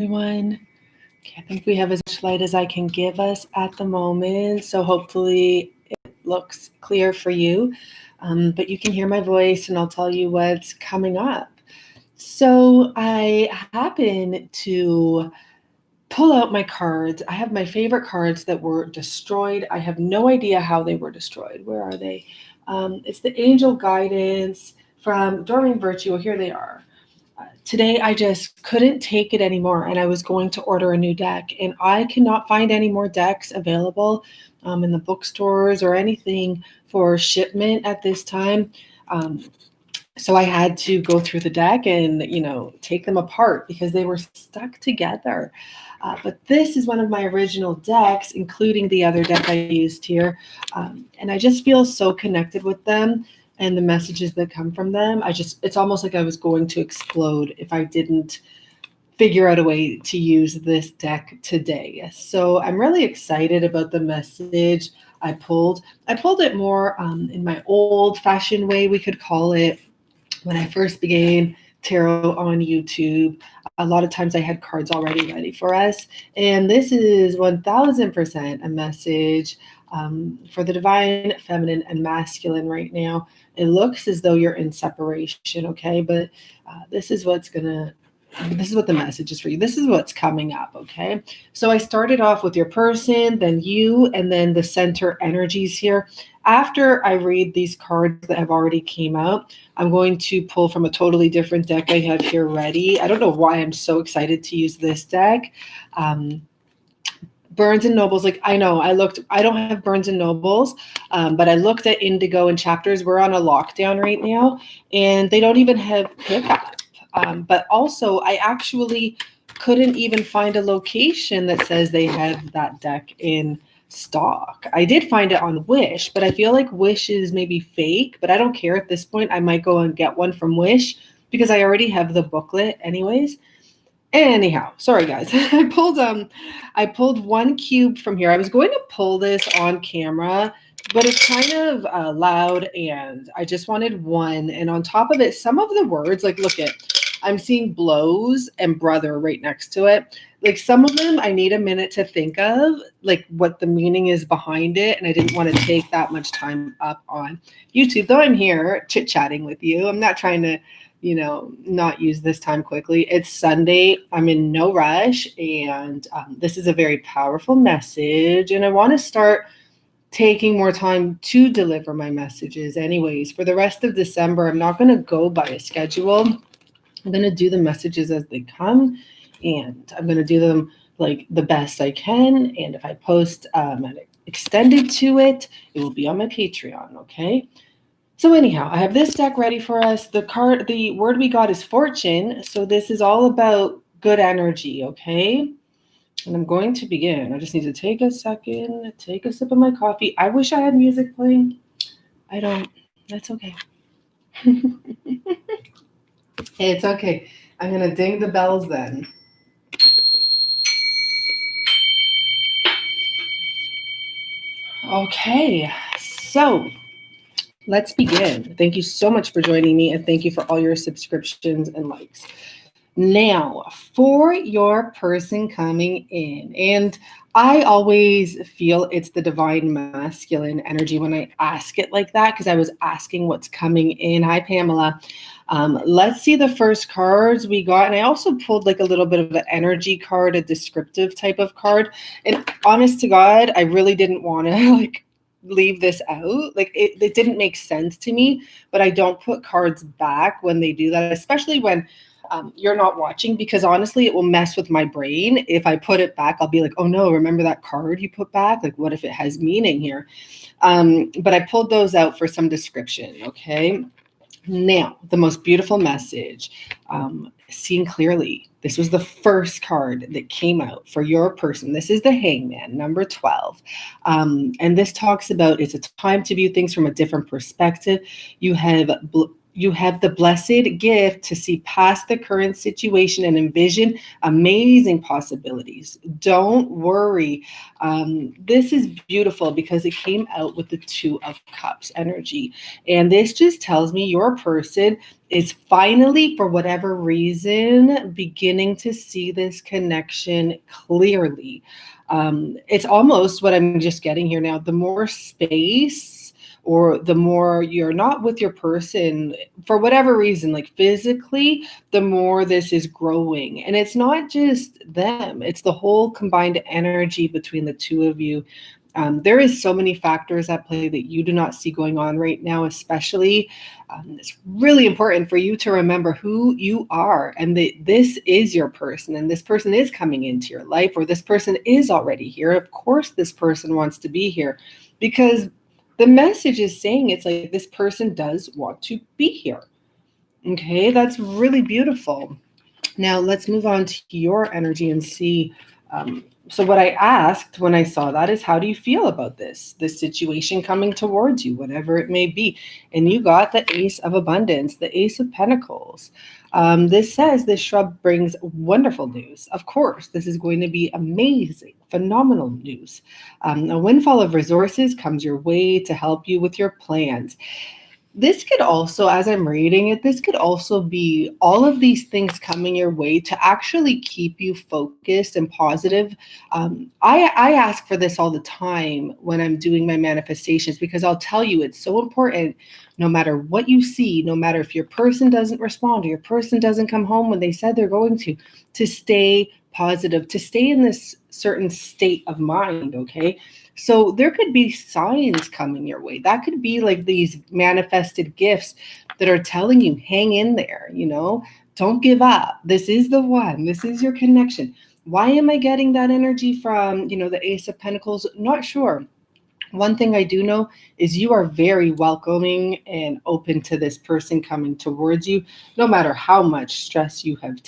Everyone. Okay, I think we have as much light as I can give us at the moment, so hopefully it looks clear for you. But you can hear my voice and I'll tell you what's coming up. So I happen to pull out my cards. I have my favorite cards that were destroyed. I have no idea how they were destroyed. Where are they? It's the Angel Guidance from Dorming Virtue. Here they are. Today I just couldn't take it anymore and I was going to order a new deck and I cannot find any more decks available in the bookstores or anything for shipment at this time. So I had to go through the deck and, take them apart because they were stuck together. But this is one of my original decks, including the other deck I used here. And I just feel so connected with them and the messages that come from them. It's almost like I was going to explode if I didn't figure out a way to use this deck today. So I'm really excited about the message I pulled. I pulled it more in my old-fashioned way, we could call it, when I first began tarot on YouTube. A lot of times I had cards already ready for us. And this is 1000% a message for the divine, feminine, and masculine right now. It looks as though you're in separation, okay? But this is what the message is for you. This is what's coming up, okay? So I started off with your person, then you, and then the center energies here. After I read these cards that have already came out, I'm going to pull from a totally different deck I have here ready. I don't know why I'm so excited to use this deck. Burns and Nobles, I don't have Burns and Nobles, but I looked at Indigo and Chapters. We're on a lockdown right now, and they don't even have pickup. But also, I actually couldn't even find a location that says they have that deck in stock. I did find it on Wish, but I feel like Wish is maybe fake, but I don't care at this point. I might go and get one from Wish because I already have the booklet anyways. Anyhow, sorry guys. I pulled one cube from here. I was going to pull this on camera, but it's kind of loud and I just wanted one. And on top of it, some of the words, I'm seeing blows and brother right next to it. Some of them I need a minute to think of, what the meaning is behind it. And I didn't want to take that much time up on YouTube, though I'm here chit-chatting with you. I'm not trying to, not use this time quickly. It's Sunday. I'm in no rush. And this is a very powerful message. And I want to start taking more time to deliver my messages anyways. For the rest of December, I'm not going to go by a schedule. I'm going to do the messages as they come, and I'm going to do them the best I can. And if I post an extended to it, it will be on my Patreon, okay? So anyhow, I have this deck ready for us. The word we got is fortune. So this is all about good energy, okay? And I'm going to begin. I just need to take a second, take a sip of my coffee. I wish I had music playing. I don't. That's okay. It's okay. I'm going to ding the bells then. Okay, so let's begin. Thank you so much for joining me, and thank you for all your subscriptions and likes. Now, for your person coming in, and I always feel it's the divine masculine energy when I ask it like that, because I was asking what's coming in. Hi, Pamela. Let's see the first cards we got. And I also pulled a little bit of an energy card, a descriptive type of card. And honest to God, I really didn't want to leave this out. It didn't make sense to me, but I don't put cards back when they do that, especially when you're not watching, because honestly, it will mess with my brain. If I put it back, I'll be like, oh no, remember that card you put back? What if it has meaning here? But I pulled those out for some description, okay? Now, the most beautiful message, seeing clearly. This was the first card that came out for your person. This is the Hangman, number 12. And this talks about it's a time to view things from a different perspective. You You have the blessed gift to see past the current situation and envision amazing possibilities. Don't worry. This is beautiful because it came out with the Two of Cups energy. And this just tells me your person is finally, for whatever reason, beginning to see this connection clearly. It's almost what I'm just getting here now. The more space, or the more you're not with your person for whatever reason, like physically, the more this is growing. And it's not just them, it's the whole combined energy between the two of you. There is so many factors at play that you do not see going on right now, especially. It's really important for you to remember who you are, and that this is your person, and this person is coming into your life, or this person is already here. Of course, this person wants to be here because the message is saying it's like this person does want to be here. Okay, that's really beautiful. Now let's move on to your energy and see. So what I asked when I saw that is, how do you feel about this situation coming towards you, whatever it may be? And you got the Ace of Abundance, the Ace of Pentacles. This says this shrub brings wonderful news. Of course, this is going to be amazing, phenomenal news. A windfall of resources comes your way to help you with your plans. This could also, as I'm reading it, this could also be all of these things coming your way to actually keep you focused and positive. I ask for this all the time when I'm doing my manifestations, because I'll tell you it's so important, no matter what you see, no matter if your person doesn't respond or your person doesn't come home when they said they're going to stay positive, to stay in this certain state of mind, okay? So there could be signs coming your way. That could be like these manifested gifts that are telling you, hang in there, don't give up. This is the one. This is your connection. Why am I getting that energy from, the Ace of Pentacles? Not sure. One thing I do know is you are very welcoming and open to this person coming towards you, no matter how much stress you have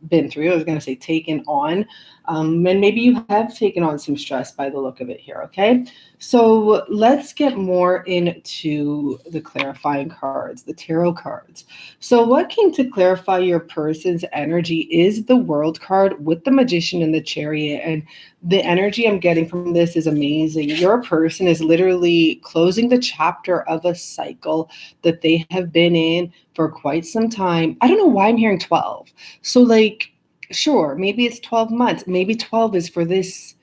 been through. I was going to say taken on. And maybe you have taken on some stress by the look of it here, okay? So let's get more into the clarifying cards, the tarot cards. So what came to clarify your person's energy is the World card with the Magician and the Chariot. And the energy I'm getting from this is amazing. Your person is literally closing the chapter of a cycle that they have been in for quite some time. I don't know why I'm hearing 12. So sure, maybe it's 12 months. Maybe 12 is for this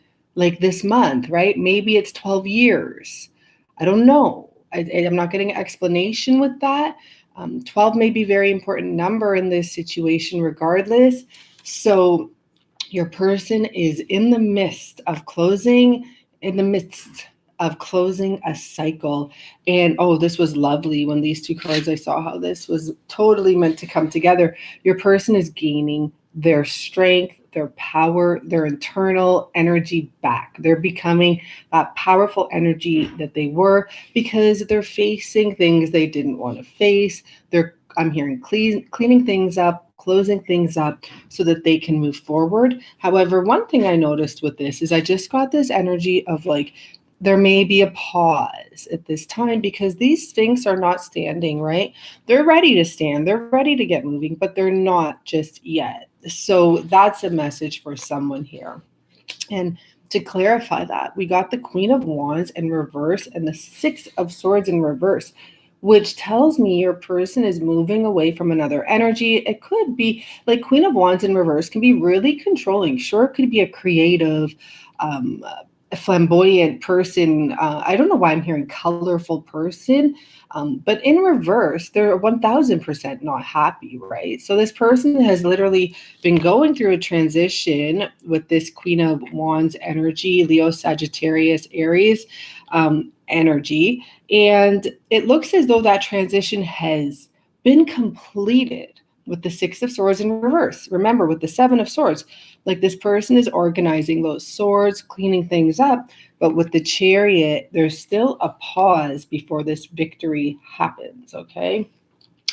month, right? Maybe it's 12 years. I don't know. I'm not getting an explanation with that. 12 may be a very important number in this situation regardless. So your person is in the midst of closing a cycle. And this was lovely when these two cards, I saw how this was totally meant to come together. Your person is gaining their strength, their power, their internal energy back. They're becoming that powerful energy that they were, because they're facing things they didn't want to face. I'm hearing cleaning things up, closing things up so that they can move forward. However, one thing I noticed with this is I just got this energy of there may be a pause at this time, because these things are not standing, right? They're ready to stand. They're ready to get moving, but they're not just yet. So that's a message for someone here. And to clarify that, we got the Queen of Wands in reverse and the Six of Swords in reverse, which tells me your person is moving away from another energy. It could be like Queen of Wands in reverse can be really controlling. Sure, it could be a creative, a flamboyant person. I don't know why I'm hearing colorful person, but in reverse, they're 1000% not happy, right? So this person has literally been going through a transition with this Queen of Wands energy, Leo, Sagittarius, Aries energy. And it looks as though that transition has been completed with the Six of Swords in reverse. Remember, with the Seven of Swords, this person is organizing those swords, cleaning things up, but with the Chariot, there's still a pause before this victory happens, okay?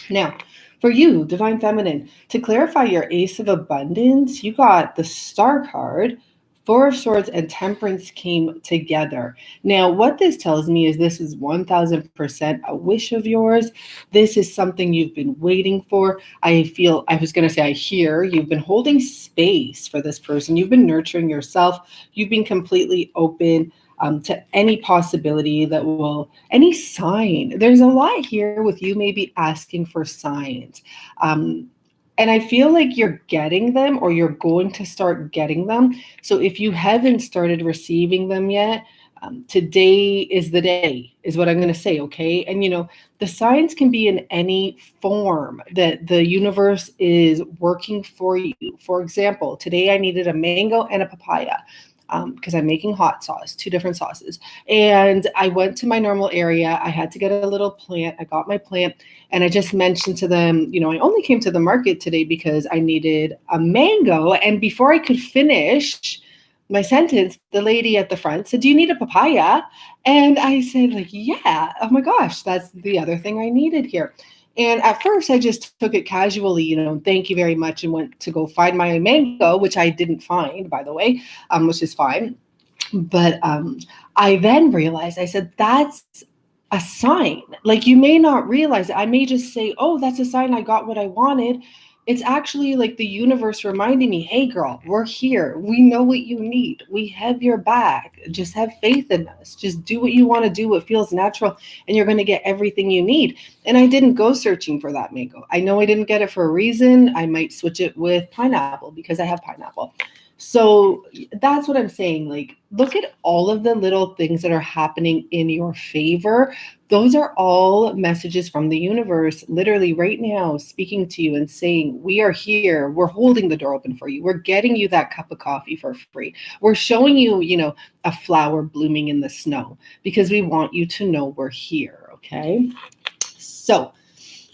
Now, for you, Divine Feminine, to clarify your Ace of Abundance, you got the Star card, Four of Swords and Temperance came together. Now, what this tells me is this is 1000% a wish of yours. This is something you've been waiting for. I hear you've been holding space for this person. You've been nurturing yourself. You've been completely open to any possibility any sign. There's a lot here with you maybe asking for signs. And I feel like you're getting them, or you're going to start getting them. So if you haven't started receiving them yet, today is the day, is what I'm going to say, okay? And, the signs can be in any form that the universe is working for you. For example, today I needed a mango and a papaya. Because I'm making hot sauce, 2 different sauces. And I went to my normal area. I had to get a little plant. I got my plant. And I just mentioned to them, I only came to the market today because I needed a mango. And before I could finish my sentence, the lady at the front said, "Do you need a papaya?" And I said, yeah. Oh my gosh, that's the other thing I needed here. And at first I just took it casually, thank you very much, and went to go find my mango, which I didn't find, by the way, which is fine. But I then realized, I said, that's a sign. Like, you may not realize it. I may just say, oh, that's a sign I got what I wanted. It's actually like the universe reminding me, hey, girl, we're here. We know what you need. We have your back. Just have faith in us. Just do what you want to do, what feels natural, and you're going to get everything you need. And I didn't go searching for that mango. I know I didn't get it for a reason. I might switch it with pineapple because I have pineapple. So that's what I'm saying. Like, look at all of the little things that are happening in your favor. Those are all messages from the universe, literally right now, speaking to you and saying, we are here. We're holding the door open for you. We're getting you that cup of coffee for free. We're showing you, a flower blooming in the snow because we want you to know we're here. Okay. So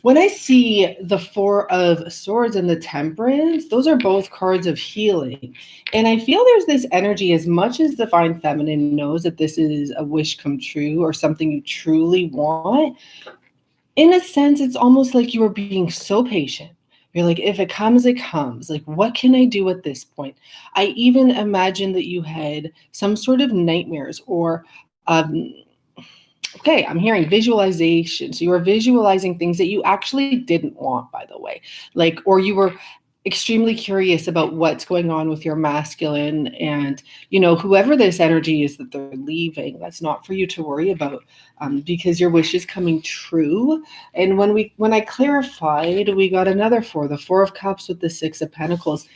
when I see the Four of Swords and the Temperance, those are both cards of healing. And I feel there's this energy, as much as Divine Feminine knows that this is a wish come true or something you truly want. In a sense, it's almost like you are being so patient. You're like, if it comes, it comes. Like, what can I do at this point? I even imagine that you had some sort of nightmares or okay, I'm hearing visualization. So you were visualizing things that you actually didn't want, by the way. Or you were extremely curious about what's going on with your masculine, and, whoever this energy is that they're leaving, that's not for you to worry about, because your wish is coming true. And when I clarified, we got another four, the Four of Cups with the Six of Pentacles.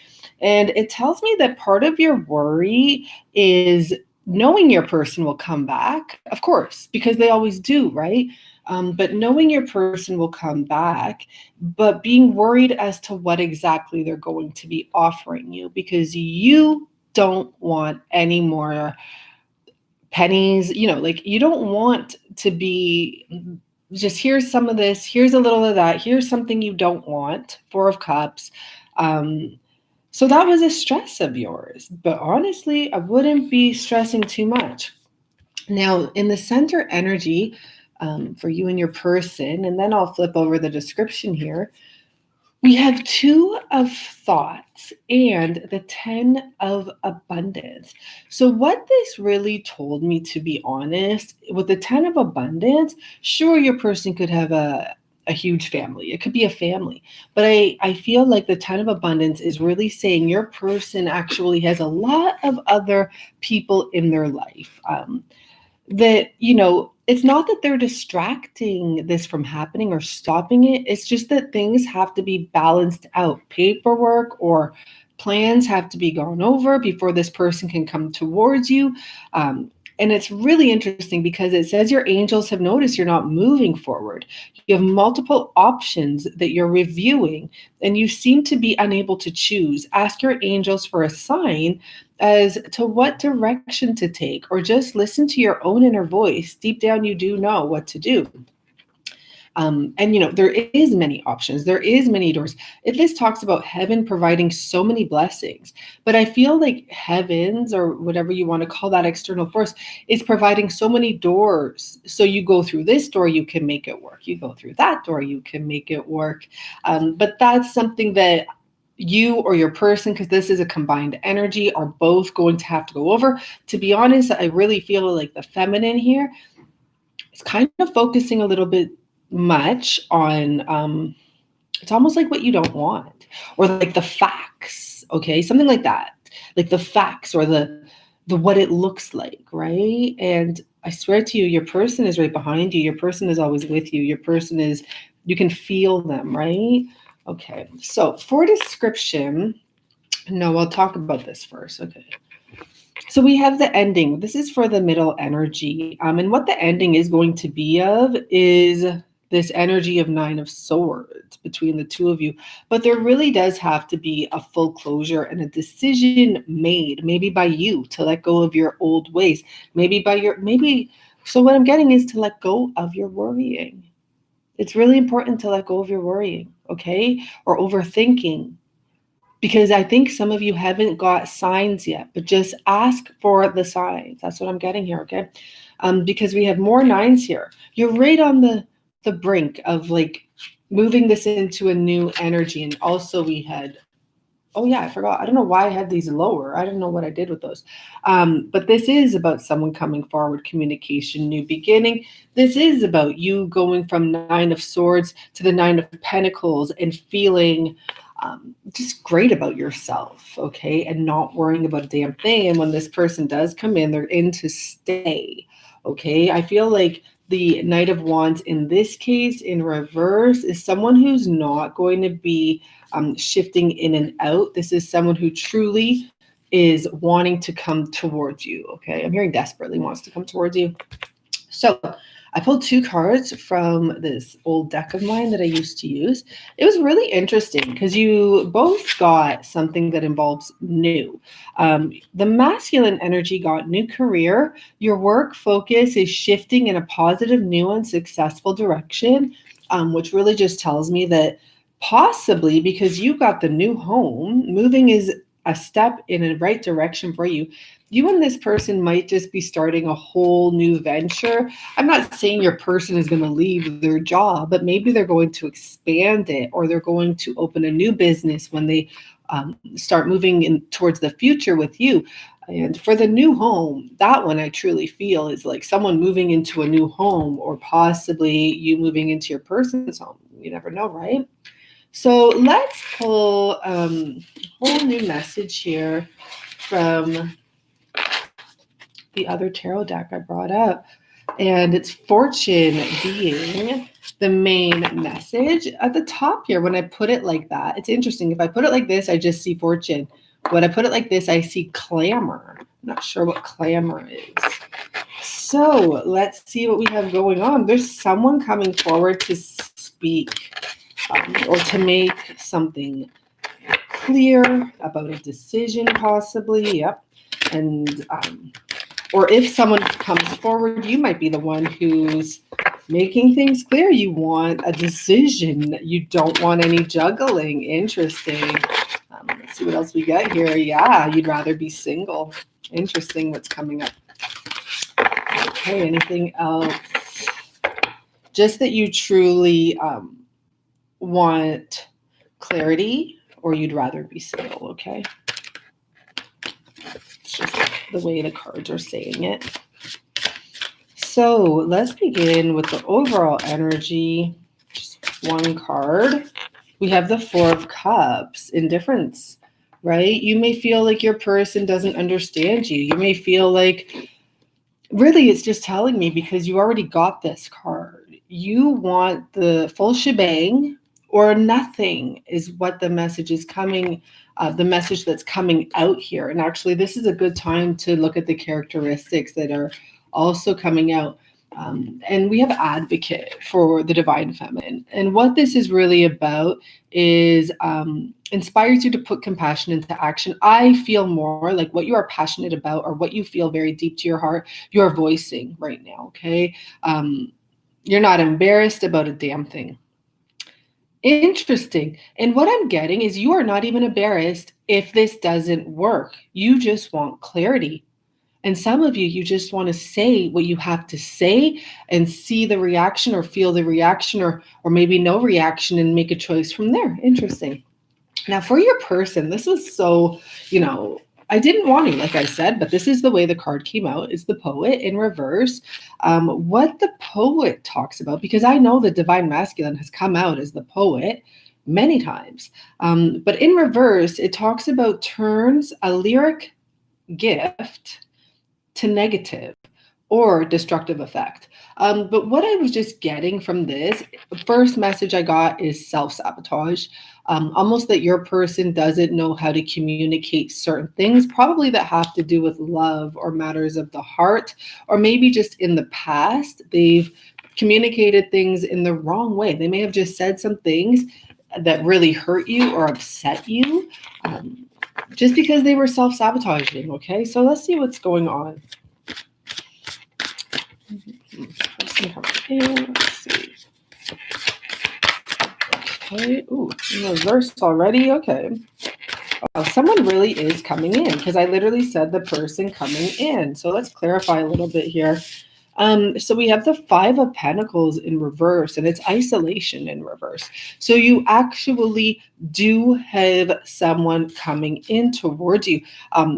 And it tells me that part of your worry is knowing your person will come back, of course, because they always do, right? But knowing your person will come back, but being worried as to what exactly they're going to be offering you, because you don't want any more pennies, you don't want to be just, here's some of this, here's a little of that, here's something you don't want, Four of Cups. So that was a stress of yours, but honestly, I wouldn't be stressing too much. Now, in the center energy for you and your person, and then I'll flip over the description here, we have Two of Thoughts and the Ten of Abundance. So what this really told me, to be honest, with the Ten of Abundance, sure, your person could have a huge family. It could be a family. But I feel like the Ten of Abundance is really saying your person actually has a lot of other people in their life. That, it's not that they're distracting this from happening or stopping it. It's just that things have to be balanced out. Paperwork or plans have to be gone over before this person can come towards you. And it's really interesting because it says your angels have noticed you're not moving forward. You have multiple options that you're reviewing, and you seem to be unable to choose. Ask your angels for a sign as to what direction to take, or just listen to your own inner voice. Deep down, you do know what to do. And there is many options. There is many doors. This talks about heaven providing so many blessings, but I feel like heavens, or whatever you want to call that external force, is providing so many doors. So you go through this door, you can make it work. You go through that door, you can make it work. But that's something that you or your person, because this is a combined energy, are both going to have to go over. To be honest, I really feel like the feminine here is kind of focusing a little bit much on, it's almost like what you don't want, or like the facts, okay? Something like that, like the facts or the what it looks like, right? And I swear to you, your person is right behind you. Your person is always with you. Your person is, you can feel them, right? Okay, so for description, no, I'll talk about this first. Okay. So we have the ending. This is for the middle energy. And what the ending is going to be of is this energy of 9 of Swords between the two of you. But there really does have to be a full closure and a decision made, maybe by you to let go of your old ways. So what I'm getting is to let go of your worrying. It's really important to let go of your worrying, okay? Or overthinking. Because I think some of you haven't got signs yet, but just ask for the signs. That's what I'm getting here, okay? Because we have more 9s here. You're right on the brink of like moving this into a new energy. And also we had, oh yeah, I forgot. I don't know why I had these lower. I don't know what I did with those. But this is about someone coming forward, communication, new beginning. This is about you going from 9 of Swords to the 9 of Pentacles and feeling just great about yourself, okay? And not worrying about a damn thing. And when this person does come in, they're in to stay, okay? I feel like the Knight of Wands in this case, in reverse, is someone who's not going to be shifting in and out. This is someone who truly is wanting to come towards you, okay? I'm hearing desperately wants to come towards you. So I pulled 2 cards from this old deck of mine that I used to use. It was really interesting because you both got something that involves new. The masculine energy got new career. Your work focus is shifting in a positive, new, and successful direction, which really just tells me that possibly because you got the new home, moving is a step in the right direction for you. You and this person might just be starting a whole new venture. I'm not saying your person is going to leave their job, but maybe they're going to expand it, or they're going to open a new business when they start moving in towards the future with you. And for the new home, that one I truly feel is like someone moving into a new home, or possibly you moving into your person's home. You never know, right? So let's pull a whole new message here from the other tarot deck I brought up. And it's fortune being the main message. At the top here, when I put it like that, it's interesting. If I put it like this, I just see fortune. When I put it like this, I see clamor. I'm not sure what clamor is. So let's see what we have going on. There's someone coming forward to speak or to make something clear about a decision, possibly. Yep. And or if someone comes forward, you might be the one who's making things clear. You want a decision. You don't want any juggling. Interesting. Let's see what else we got here. Yeah, you'd rather be single. Interesting what's coming up. Okay, anything else? Just that you truly want clarity, or you'd rather be single, okay? It's just the way the cards are saying it. So let's begin with the overall energy. Just one card. We have the 4 of Cups, indifference, right? You may feel like your person doesn't understand you. You may feel like, really, it's just telling me because you already got this card. You want the full shebang or nothing is what the message is coming, the message that's coming out here. And actually, this is a good time to look at the characteristics that are also coming out. And we have advocate for the divine feminine. And what this is really about is inspires you to put compassion into action. I feel more like what you are passionate about, or what you feel very deep to your heart, you're voicing right now, okay? You're not embarrassed about a damn thing. Interesting. And what I'm getting is you are not even embarrassed if this doesn't work. You just want clarity. And some of you, you just want to say what you have to say and see the reaction, or feel the reaction, or maybe no reaction, and make a choice from there. Interesting. Now for your person, this was so, I didn't want to, like I said, but this is the way the card came out, is the Poet in reverse. What the Poet talks about, because I know the Divine Masculine has come out as the Poet many times. But in reverse, it talks about turns a lyric gift to negative or destructive effect. But what I was just getting from this, first message I got is self-sabotage. Almost that your person doesn't know how to communicate certain things, probably that have to do with love or matters of the heart, or maybe just in the past, they've communicated things in the wrong way. They may have just said some things that really hurt you or upset you, just because they were self-sabotaging. Okay, so let's see what's going on. Let's see how let's see. Okay, ooh, in reverse already. Okay. Oh, someone really is coming in, because I literally said the person coming in. So let's clarify a little bit here. So we have the Five of Pentacles in reverse, and it's isolation in reverse. So you actually do have someone coming in towards you.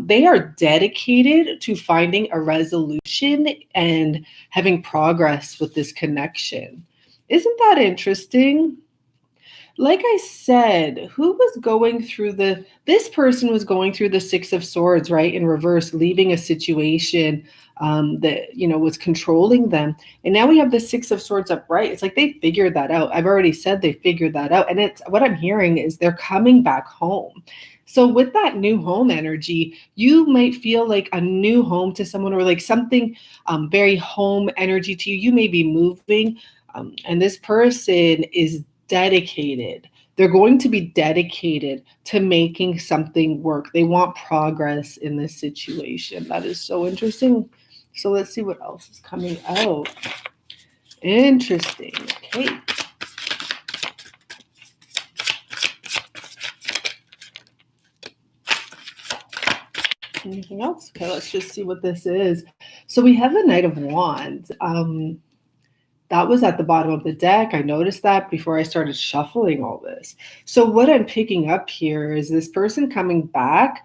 They are dedicated to finding a resolution and having progress with this connection. Isn't that interesting? Like I said, who was going through this person was going through the Six of Swords, right? In reverse, leaving a situation that, was controlling them. And now we have the Six of Swords upright. It's like they figured that out. I've already said they figured that out. And it's what I'm hearing is they're coming back home. So with that new home energy, you might feel like a new home to someone, or like something very home energy to you. You may be moving, and this person is dedicated. They're going to be dedicated to making something work. They want progress in this situation. That is so interesting. So let's see what else is coming out. Interesting. Okay. Anything else? Okay, let's just see what this is. So we have the Knight of Wands. That was at the bottom of the deck. I noticed that before I started shuffling all this. So what I'm picking up here is this person coming back.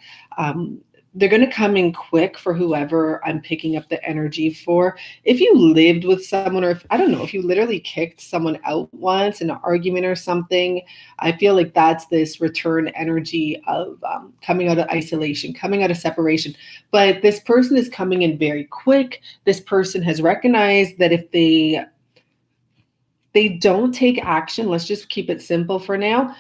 They're going to come in quick for whoever I'm picking up the energy for. If you lived with someone, or if you literally kicked someone out once in an argument or something, I feel like that's this return energy of coming out of isolation, coming out of separation. But this person is coming in very quick. This person has recognized that if they don't take action, let's just keep it simple for now,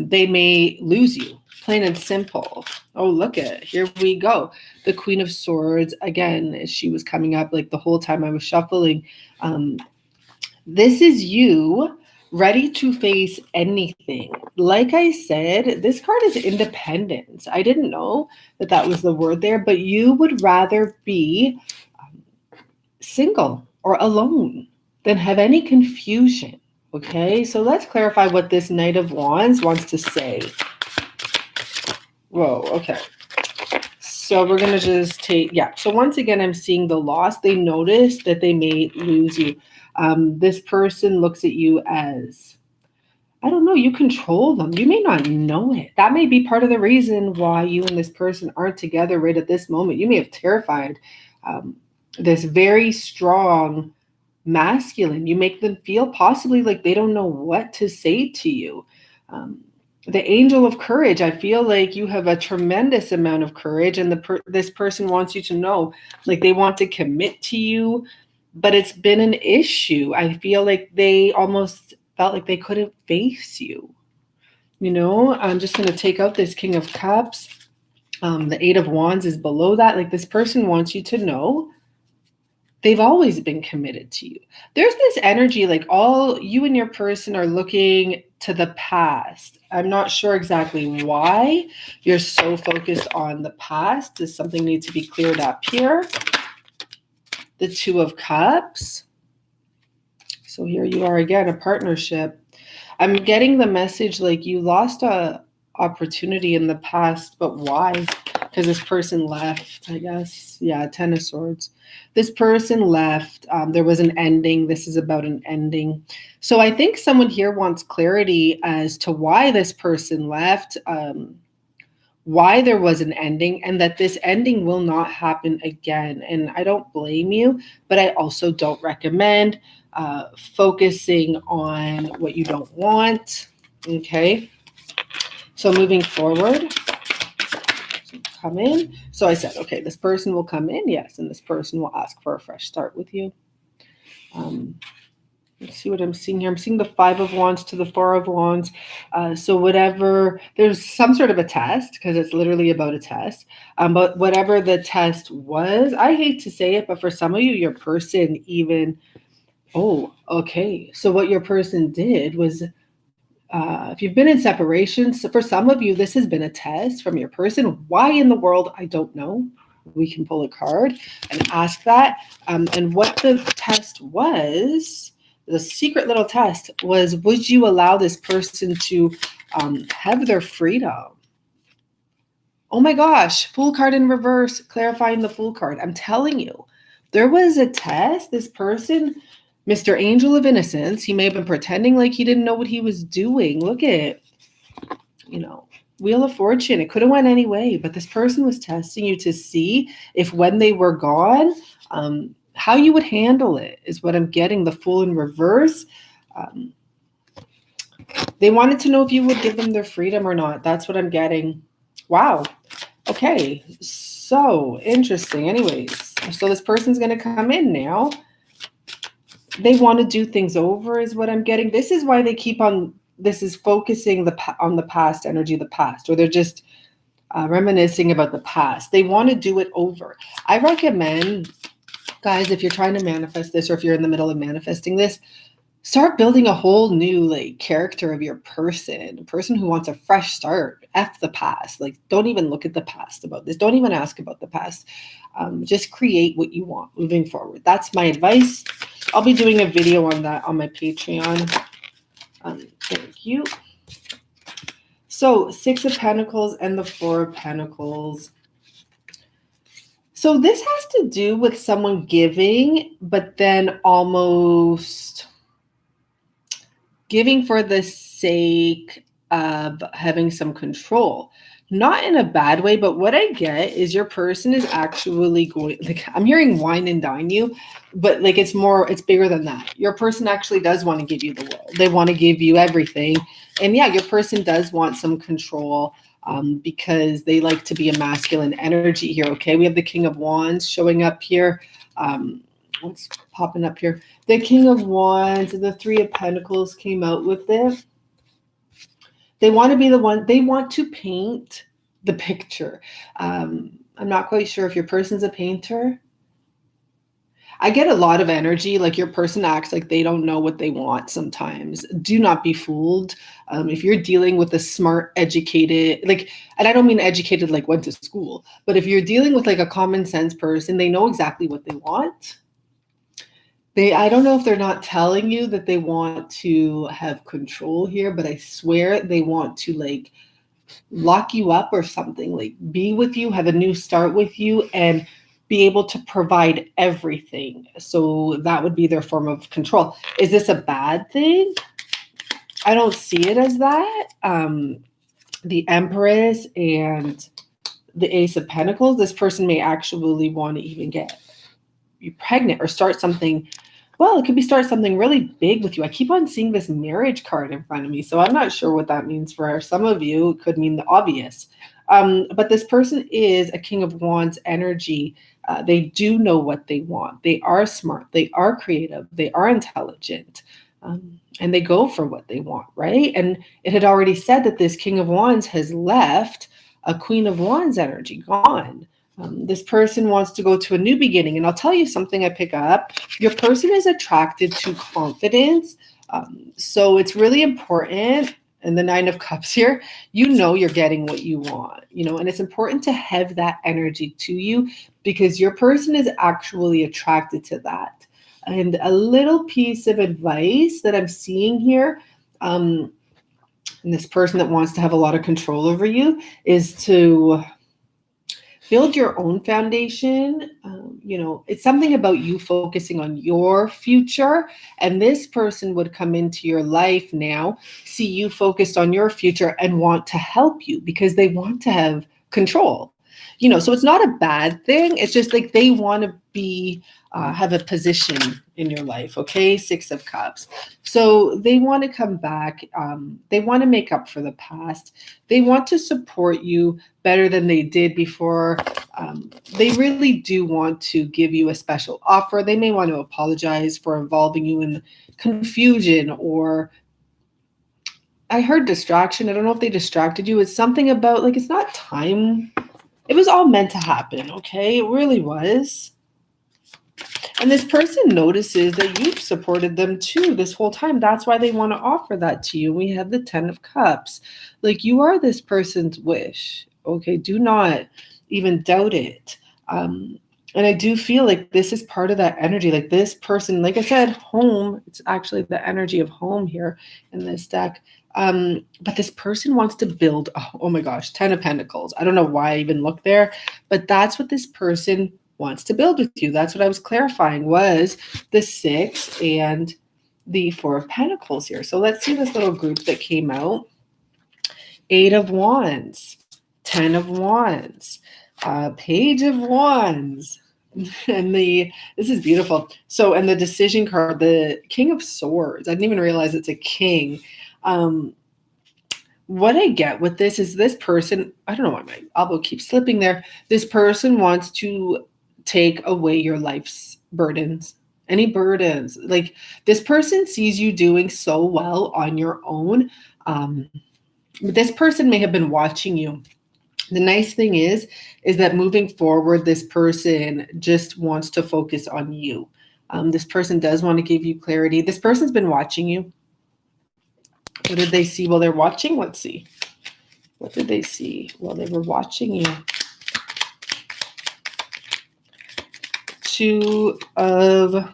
they may lose you, plain and simple. Oh, look at it. Here we go. The Queen of Swords, again, as she was coming up like the whole time I was shuffling. This is you ready to face anything. Like I said, this card is independence. I didn't know that was the word there, but you would rather be single or alone than have any confusion. Okay, so let's clarify what this Knight of Wands wants to say. Whoa, okay. So we're going to just take, so once again, I'm seeing the loss. They notice that they may lose you. This person looks at you as, I don't know, you control them. You may not know it. That may be part of the reason why you and this person aren't together right at this moment. You may have terrified this very strong masculine. You make them feel possibly like they don't know what to say to you. The Angel of Courage, I feel like you have a tremendous amount of courage, and this person wants you to know, like they want to commit to you, but it's been an issue. I feel like they almost felt like they couldn't face you. I'm just going to take out this King of Cups. The Eight of Wands is below that. Like this person wants you to know they've always been committed to you. There's this energy like all you and your person are looking to the past. I'm not sure exactly why you're so focused on the past. Does something need to be cleared up here? The Two of Cups. So here you are again, a partnership. I'm getting the message like you lost a opportunity in the past, but why? because this person left, I guess. Yeah, Ten of Swords. This person left. There was an ending. This is about an ending. So I think someone here wants clarity as to why this person left, why there was an ending, and that this ending will not happen again. And I don't blame you, but I also don't recommend focusing on what you don't want. Okay. So moving forward, come in. So I said, okay, this person will come in. Yes. And this person will ask for a fresh start with you. Let's see what I'm seeing here. I'm seeing the Five of Wands to the Four of Wands. So whatever, there's some sort of a test, because it's literally about a test. But whatever the test was, I hate to say it, but for some of you, your person even, oh, okay. So what your person did was, if you've been in separation, so for some of you, this has been a test from your person. Why in the world? I don't know. We can pull a card and ask that. And what the test was, the secret little test was, would you allow this person to have their freedom? Oh my gosh, Fool card in reverse, clarifying the Fool card. I'm telling you, there was a test. This person, Mr. Angel of Innocence, he may have been pretending like he didn't know what he was doing. Look at, Wheel of Fortune. It could have went any way, but this person was testing you to see if when they were gone, how you would handle it is what I'm getting. The Fool in reverse. They wanted to know if you would give them their freedom or not. That's what I'm getting. Wow. Okay. So interesting. Anyways, so this person's going to come in now. They want to do things over is what I'm getting. This is why they keep on, this is focusing on the past energy, the past, or they're just reminiscing about the past. They want to do it over. I recommend, guys, if you're trying to manifest this, or if you're in the middle of manifesting this, start building a whole new character of your person, a person who wants a fresh start. F the past. Don't even look at the past about this. Don't even ask about the past. Just create what you want moving forward. That's my advice. I'll be doing a video on that on my Patreon. Thank you. So 6 of Pentacles and the 4 of Pentacles. So this has to do with someone giving, but then almost giving for the sake of having some control. Not in a bad way, but what I get is your person is actually going, I'm hearing wine and dine you, but it's bigger than that. Your person actually does want to give you the world. They want to give you everything. And yeah, your person does want some control because they like to be a masculine energy here. Okay, we have the King of Wands showing up here. What's popping up here? The King of Wands and the 3 of Pentacles came out with this. They want to be the one, they want to paint the picture. I'm not quite sure if your person's a painter. I get a lot of energy, like your person acts like they don't know what they want sometimes. Do not be fooled. If you're dealing with a smart, educated, and I don't mean educated like went to school, but if you're dealing with a common sense person, they know exactly what they want. I don't know if they're not telling you that they want to have control here, but I swear they want to lock you up or something, be with you, have a new start with you, and be able to provide everything. So that would be their form of control. Is this a bad thing? I don't see it as that. The Empress and the Ace of Pentacles, this person may actually want to even get you pregnant or start something. Well, it could be start something really big with you. I keep on seeing this marriage card in front of me, so I'm not sure what that means for some of you. It could mean the obvious. But this person is a King of Wands energy. They do know what they want. They are smart. They are creative. They are intelligent. And they go for what they want, right? And it had already said that this King of Wands has left a Queen of Wands energy, gone. This person wants to go to a new beginning. And I'll tell you something I pick up. Your person is attracted to confidence. So it's really important. And the 9 of Cups here, you're getting what you want, and it's important to have that energy to you because your person is actually attracted to that. And a little piece of advice that I'm seeing here, and this person that wants to have a lot of control over you is to build your own foundation. It's something about you focusing on your future, and this person would come into your life now, see you focused on your future and want to help you because they want to have control. So it's not a bad thing. It's just like they want to be have a position in your life. Okay, 6 of Cups. So they want to come back. They want to make up for the past. They want to support you better than they did before. They really do want to give you a special offer. They may want to apologize for involving you in confusion, or I heard distraction. I don't know if they distracted you. It's something about like, it's not time. It was all meant to happen. Okay, it really was. And this person notices that you've supported them too this whole time. That's why they want to offer that to you. We have the 10 of Cups. Like, you are this person's wish. Okay, do not even doubt it. And I do feel like this is part of that energy. Like, this person, like I said, home, it's actually the energy of home here in this deck. But this person wants to build, oh my gosh, 10 of Pentacles. I don't know why I even looked there, but that's what this person wants to build with you. That's what I was clarifying, was the 6 and the 4 of Pentacles here. So let's see this little group that came out. 8 of Wands, 10 of Wands, Page of Wands, and this is beautiful. So, and the decision card, the King of Swords. I didn't even realize it's a king. What I get with this is this person, I don't know why my elbow keeps slipping there. This person wants to take away your life's burdens, any burdens. Like, this person sees you doing so well on your own. This person may have been watching you. The nice thing is that moving forward, this person just wants to focus on you. This person does want to give you clarity. This person's been watching you. What did they see while they're watching? Let's see. What did they see while they were watching you? 2 of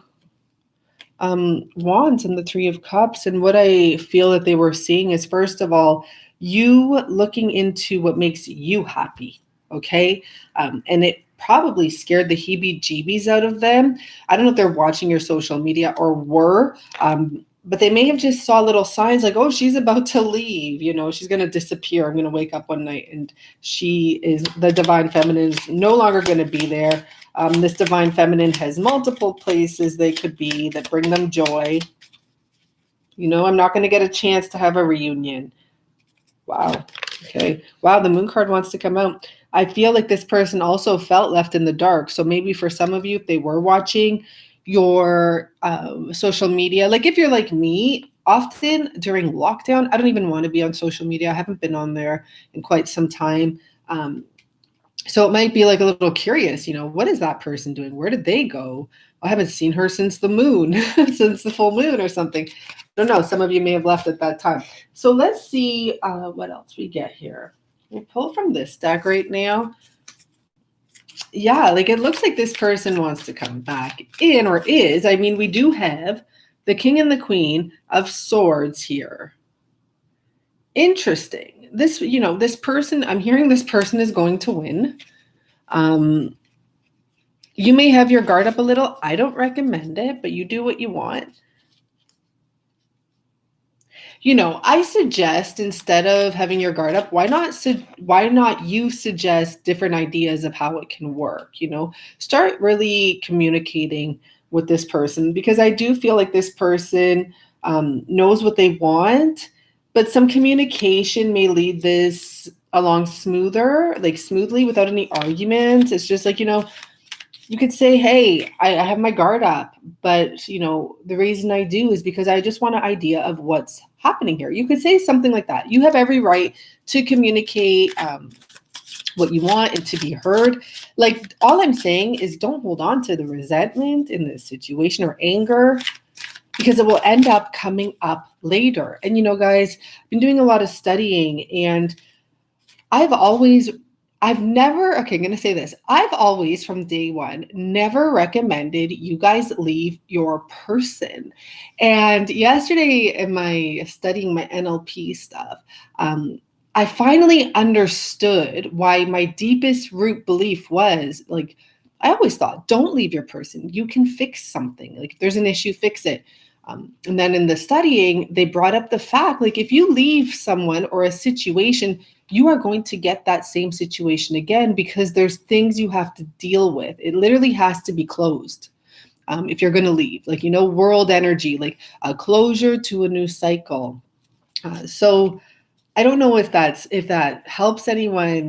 Wands and the 3 of Cups. And what I feel that they were seeing is, first of all, you looking into what makes you happy. Okay. And it probably scared the heebie-jeebies out of them. I don't know if they're watching your social media or were, but they may have just saw little signs like, oh, she's about to leave. She's going to disappear. I'm going to wake up one night and the divine feminine is no longer going to be there. This divine feminine has multiple places they could be that bring them joy. I'm not going to get a chance to have a reunion. Wow. Okay. Wow. The moon card wants to come out. I feel like this person also felt left in the dark. So maybe for some of you, if they were watching your social media, like if you're like me, often during lockdown, I don't even want to be on social media. I haven't been on there in quite some time. So it might be like a little curious, what is that person doing? Where did they go? I haven't seen her since the moon, since the full moon or something. I don't know. Some of you may have left at that time. So let's see what else we get here. We'll pull from this deck right now. Yeah, like it looks like this person wants to come back in, or is. I mean, we do have the King and the Queen of Swords here. Interesting. This, this person, I'm hearing this person is going to win. You may have your guard up a little. I don't recommend it, but you do what you want. I suggest, instead of having your guard up, why not you suggest different ideas of how it can work? Start really communicating with this person, because I do feel like this person knows what they want, but some communication may lead this along smoothly without any arguments. It's just like, you could say, hey, I have my guard up, but, the reason I do is because I just want an idea of what's happening here. You could say something like that. You have every right to communicate what you want and to be heard. Like, all I'm saying is don't hold on to the resentment in this situation or anger, because it will end up coming up later. And, guys, I've been doing a lot of studying, and I'm going to say this. I've always, from day one, never recommended you guys leave your person. And yesterday in my studying my NLP stuff, I I finally understood why my deepest root belief was like, I always thought, don't leave your person. You can fix something. Like if there's an issue, fix it. And then in the studying, they brought up the fact, like if you leave someone or a situation, you are going to get that same situation again because there's things you have to deal with. It literally has to be closed. If you're going to leave, like, world energy, like a closure to a new cycle. So I don't know if that helps anyone,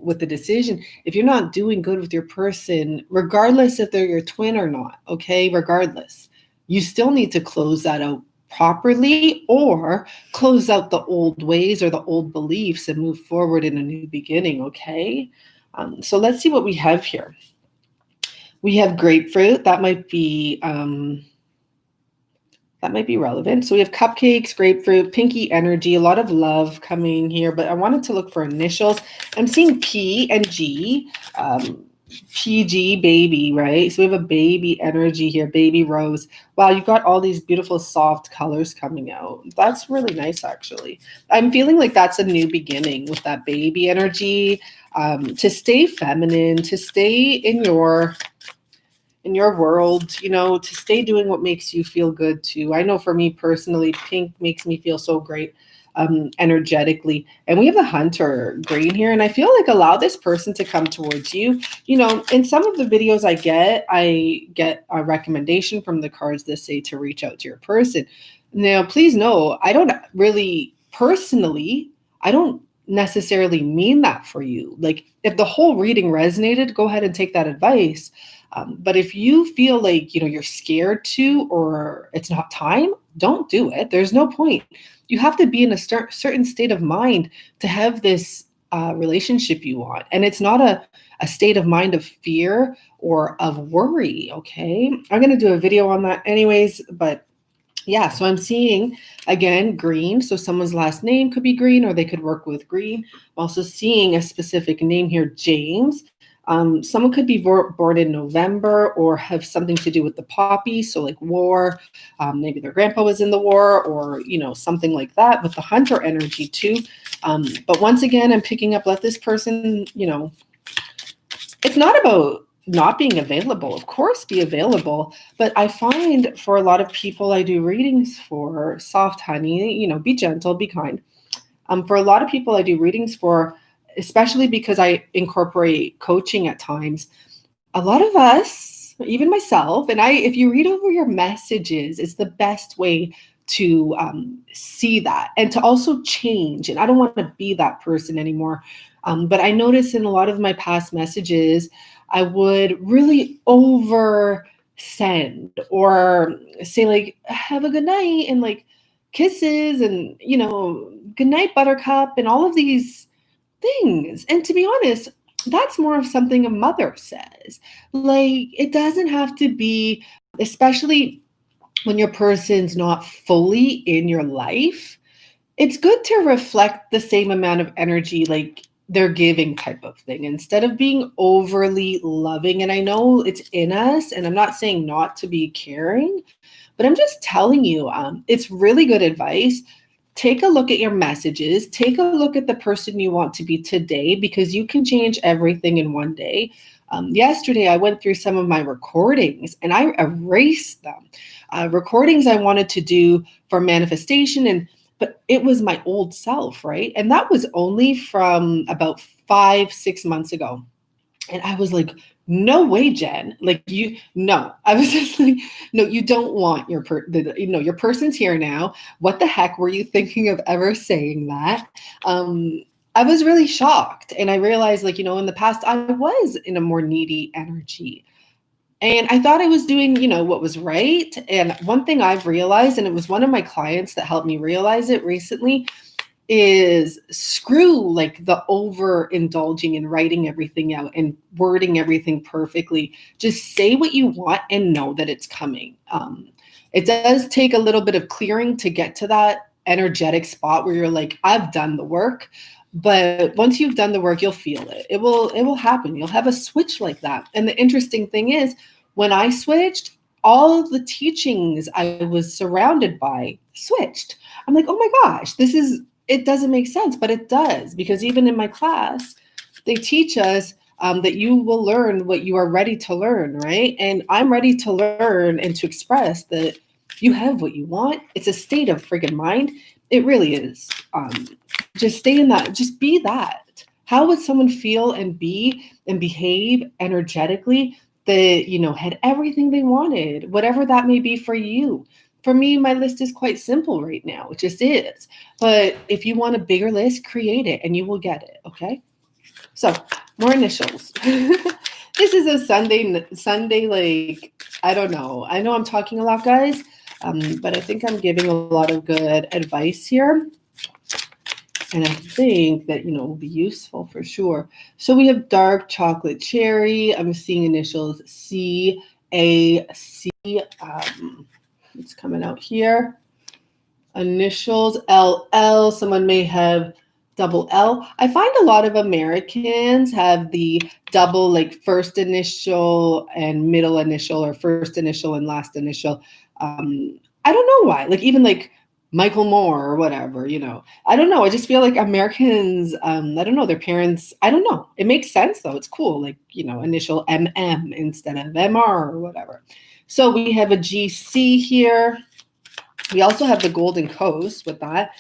with the decision. If you're not doing good with your person, regardless if they're your twin or not, okay, regardless, you still need to close that out properly or close out the old ways or the old beliefs and move forward in a new beginning, okay? So let's see what we have here. We have grapefruit. That might be relevant. So we have cupcakes, grapefruit, pinky energy, a lot of love coming here, but I wanted to look for initials. I'm seeing P and G, PG, baby, right? So we have a baby energy here, baby rose. Wow, you've got all these beautiful soft colors coming out. That's really nice, actually. I'm feeling like that's a new beginning with that baby energy, to stay feminine, to stay in your world, to stay doing what makes you feel good too. I know for me personally, pink makes me feel so great energetically. And we have the hunter green here. And I feel like allow this person to come towards you. In some of the videos I get a recommendation from the cards that say to reach out to your person. Now, please know, I don't really personally, I don't necessarily mean that for you. Like if the whole reading resonated, go ahead and take that advice. But if you feel like, you're scared to, or it's not time, don't do it. There's no point. You have to be in a certain state of mind to have this relationship you want. And it's not a state of mind of fear or of worry. Okay. I'm going to do a video on that anyways, but yeah, so I'm seeing, again, green. So someone's last name could be green or they could work with green. I'm also seeing a specific name here, James. Someone could be born in November or have something to do with the poppy. So like war, maybe their grandpa was in the war or, something like that with the hunter energy too. But once again, I'm picking up, let this person, it's not about not being available. Of course, be available. But I find for a lot of people I do readings for, soft honey, be gentle, be kind. For a lot of people I do readings for, especially because I incorporate coaching at times, a lot of us, even myself, and if you read over your messages, it's the best way to see that and to also change. And I don't want to be that person anymore. But I noticed in a lot of my past messages, I would really over send or say like, have a good night and like kisses and, good night, buttercup, and all of these things. And to be honest, that's more of something a mother says. Like, it doesn't have to be, especially when your person's not fully in your life, it's good to reflect the same amount of energy, like they're giving type of thing, instead of being overly loving. And I know it's in us, and I'm not saying not to be caring, but I'm just telling you, it's really good advice. Take a look at your messages. Take a look at the person you want to be today, because you can change everything in one day. Yesterday, I went through some of my recordings and I erased them. Recordings I wanted to do for manifestation, but it was my old self, right? And that was only from about 5-6 months ago. And I was like, no way, Jen. Like I was just like, no, you don't want your person's here now. What the heck were you thinking of ever saying that? I was really shocked. And I realized, like, in the past, I was in a more needy energy. And I thought I was doing, what was right. And one thing I've realized, and it was one of my clients that helped me realize it recently, is screw like the overindulging and writing everything out and wording everything perfectly. Just say what you want and know that it's coming. It does take a little bit of clearing to get to that energetic spot where you're like, I've done the work. But once you've done the work, you'll feel it. It will happen. You'll have a switch like that. And the interesting thing is, when I switched, all of the teachings I was surrounded by switched. I'm like, oh my gosh, this is it doesn't make sense, but it does, because even in my class, they teach us that you will learn what you are ready to learn, right? And I'm ready to learn and to express that you have what you want. It's a state of friggin' mind. It really is. Just stay in that. Just be that. How would someone feel and be and behave energetically that, had everything they wanted, whatever that may be for you? For me, my list is quite simple right now. It just is. But if you want a bigger list, create it and you will get it. Okay. So more initials. This is a Sunday, like, I don't know. I know I'm talking a lot, guys, but I think I'm giving a lot of good advice here. And I think that, will be useful for sure. So we have dark chocolate cherry. I'm seeing initials C, A, C. It's coming out here. Initials L, L. Someone may have double L. I find a lot of Americans have the double, like first initial and middle initial, or first initial and last initial. I don't know why. Like even like Michael Moore or whatever, I don't know. I just feel like Americans, I don't know, their parents, I don't know. It makes sense though. It's cool. Like, initial MM instead of MR or whatever. So we have a GC here. We also have the Golden Coast with that.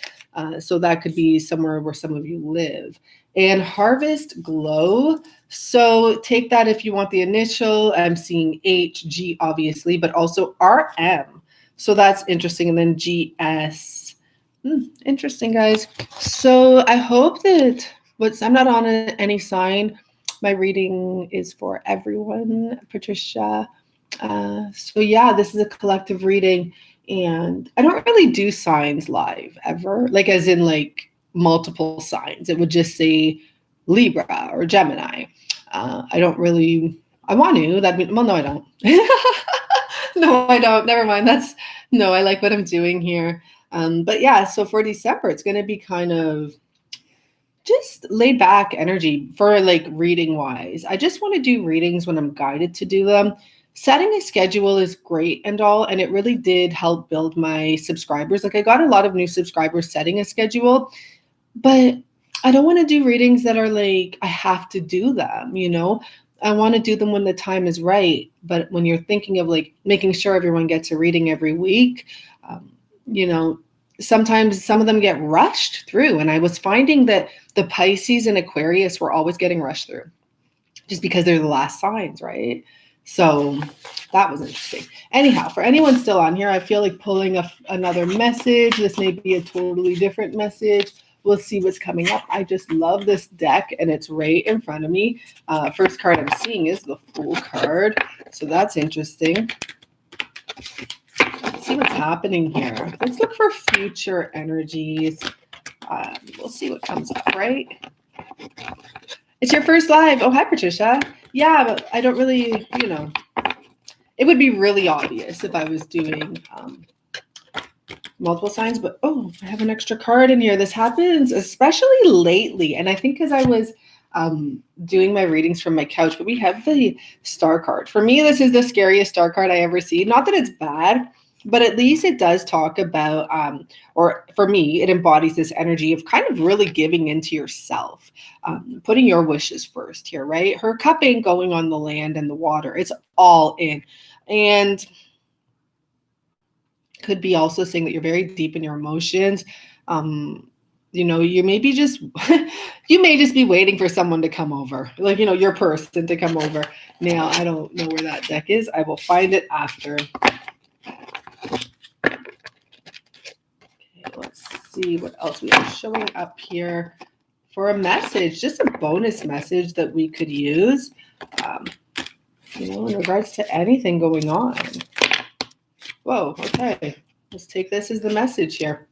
So that could be somewhere where some of you live. And Harvest Glow. So take that if you want the initial. I'm seeing H, G, obviously, but also RM. So that's interesting. And then GS. Interesting, guys. So I hope that I'm not on any sign. My reading is for everyone, Patricia. So yeah, this is a collective reading. And I don't really do signs live ever, like as in like multiple signs. It would just say Libra or Gemini. I don't really, I want to, no, I don't. No, I don't. Never mind. I like what I'm doing here. But yeah, so for December, it's going to be kind of just laid back energy for like reading wise. I just want to do readings when I'm guided to do them. Setting a schedule is great and all, and it really did help build my subscribers. Like I got a lot of new subscribers setting a schedule, but I don't want to do readings that are like, I have to do them, I want to do them when the time is right. But when you're thinking of like making sure everyone gets a reading every week, sometimes some of them get rushed through. And I was finding that the Pisces and Aquarius were always getting rushed through just because they're the last signs, right? So that was interesting. Anyhow, for anyone still on here, I feel like pulling another message. This may be a totally different message. We'll see what's coming up. I just love this deck, and it's right in front of me. First card I'm seeing is the Fool card. So that's interesting. Let's see what's happening here. Let's look for future energies. We'll see what comes up, right? It's your first live. Oh, hi, Patricia. Yeah, but I don't really, it would be really obvious if I was doing multiple signs, but I have an extra card in here. This happens especially lately. And I think because I was doing my readings from my couch, but we have the Star card. For me, this is the scariest Star card I ever see. Not that it's bad, but at least it does talk about, or for me, it embodies this energy of kind of really giving into yourself, putting your wishes first here, right? Her cup ain't going on the land and the water. It's all in. And could be also saying that you're very deep in your emotions. You may be just, you may just be waiting for someone to come over, like, your person to come over. Now, I don't know where that deck is. I will find it after. Okay, let's see what else we are showing up here for a message, just a bonus message that we could use, in regards to anything going on. Whoa, okay. Let's take this as the message here.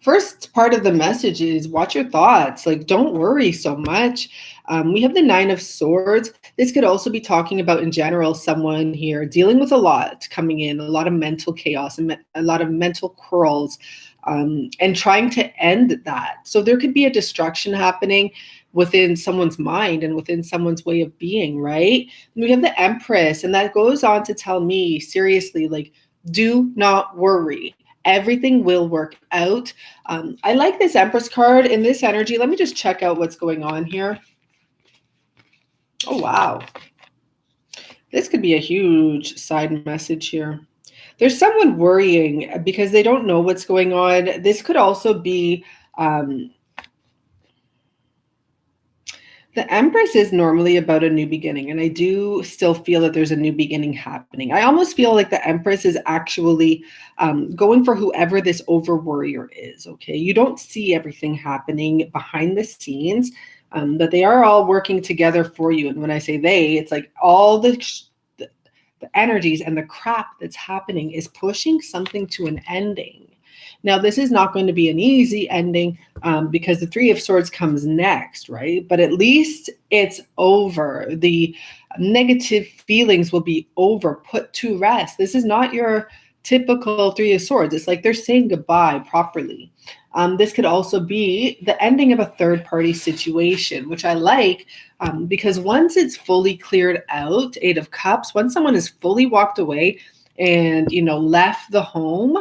First part of the message is watch your thoughts. Like, don't worry so much. We have the 9 of Swords. This could also be talking about, in general, someone here dealing with a lot coming in, a lot of mental chaos and a lot of mental quarrels, and trying to end that. So there could be a destruction happening within someone's mind and within someone's way of being, right? And we have the Empress, and that goes on to tell me, seriously, like, do not worry. Everything will work out. I like this Empress card in this energy. Let me just check out what's going on here. Oh, wow. This could be a huge side message here. There's someone worrying because they don't know what's going on. This could also be the Empress is normally about a new beginning, and I do still feel that there's a new beginning happening. I almost feel like the Empress is actually going for whoever this over worrier is, okay? You don't see everything happening behind the scenes, but they are all working together for you. And when I say they, it's like all the energies and the crap that's happening is pushing something to an ending. Now, this is not going to be an easy ending because the Three of Swords comes next, right? But at least it's over. The negative feelings will be over, put to rest. This is not your typical Three of Swords. It's like they're saying goodbye properly. This could also be the ending of a third-party situation, which I like because once it's fully cleared out, Eight of Cups, once someone has fully walked away and, left the home,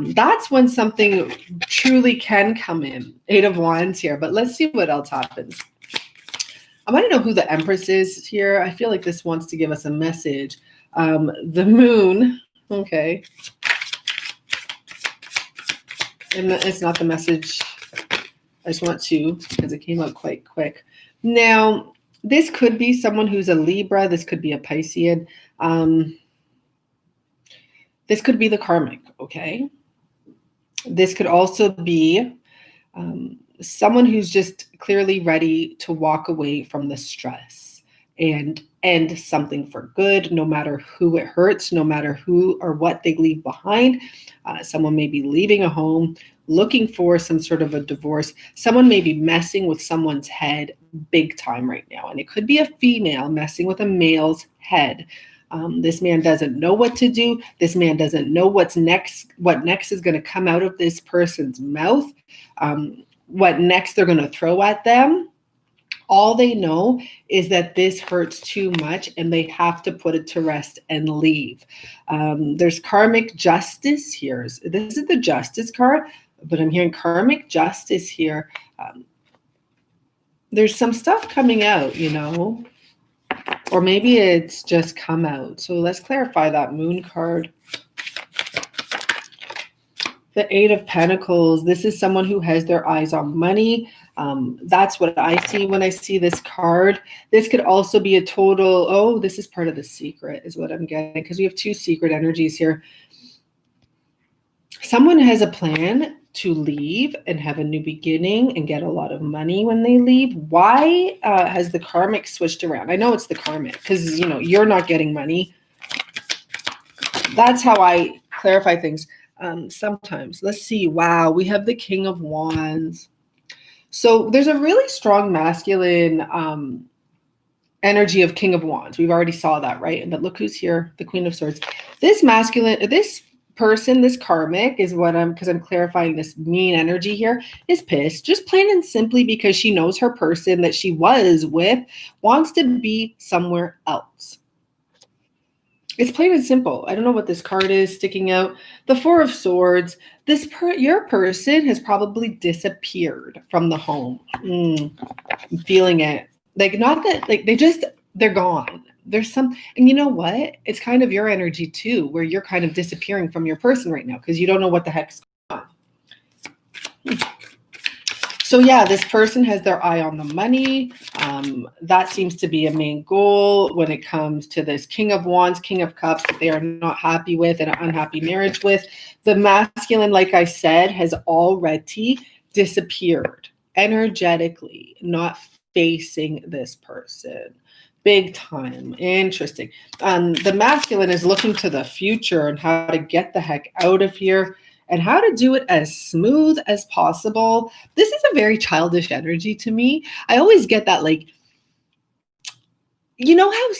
that's when something truly can come in. Eight of Wands here, but let's see what else happens. I want to know who the Empress is here. I feel like this wants to give us a message. The Moon, okay. And it's not the message I just want to, because it came out quite quick. Now, this could be someone who's a Libra. This could be a Piscean. This could be the karmic, okay? This could also be someone who's just clearly ready to walk away from the stress and end something for good, no matter who it hurts, no matter who or what they leave behind. Someone may be leaving a home, looking for some sort of a divorce. Someone may be messing with someone's head big time right now. And it could be a female messing with a male's head. This man doesn't know what to do. This man doesn't know what next is going to come out of this person's mouth, what next they're going to throw at them. All they know is that this hurts too much and they have to put it to rest and leave. There's karmic justice here. This is the Justice card, but I'm hearing karmic justice here. There's some stuff coming out, or maybe it's just come out. So let's clarify that Moon card. The Eight of Pentacles. This is someone who has their eyes on money. That's what I see when I see this card. This could also be a total, this is part of the secret is what I'm getting, because we have two secret energies here. Someone has a plan to leave and have a new beginning and get a lot of money when they leave. Why has the karmic switched around? I know it's the karmic because, you're not getting money. That's how I clarify things sometimes. Let's see. Wow, we have the King of Wands. So there's a really strong masculine energy of King of Wands. We've already saw that, right? But look who's here, the Queen of Swords. This person, this karmic is because I'm clarifying this mean energy here, is pissed, just plain and simply because she knows her person that she was with wants to be somewhere else. It's plain and simple. I don't know what this card is sticking out. The Four of Swords. Your person has probably disappeared from the home. I'm feeling it. Not that, they're gone. There's and you know what? It's kind of your energy too, where you're kind of disappearing from your person right now because you don't know what the heck's going on. So yeah, this person has their eye on the money. That seems to be a main goal when it comes to this King of Wands, King of Cups that they are not happy with and an unhappy marriage with. The masculine, like I said, has already disappeared energetically, not facing this person. Big time. Interesting. The masculine is looking to the future and how to get the heck out of here and how to do it as smooth as possible. This is a very childish energy to me. I always get that,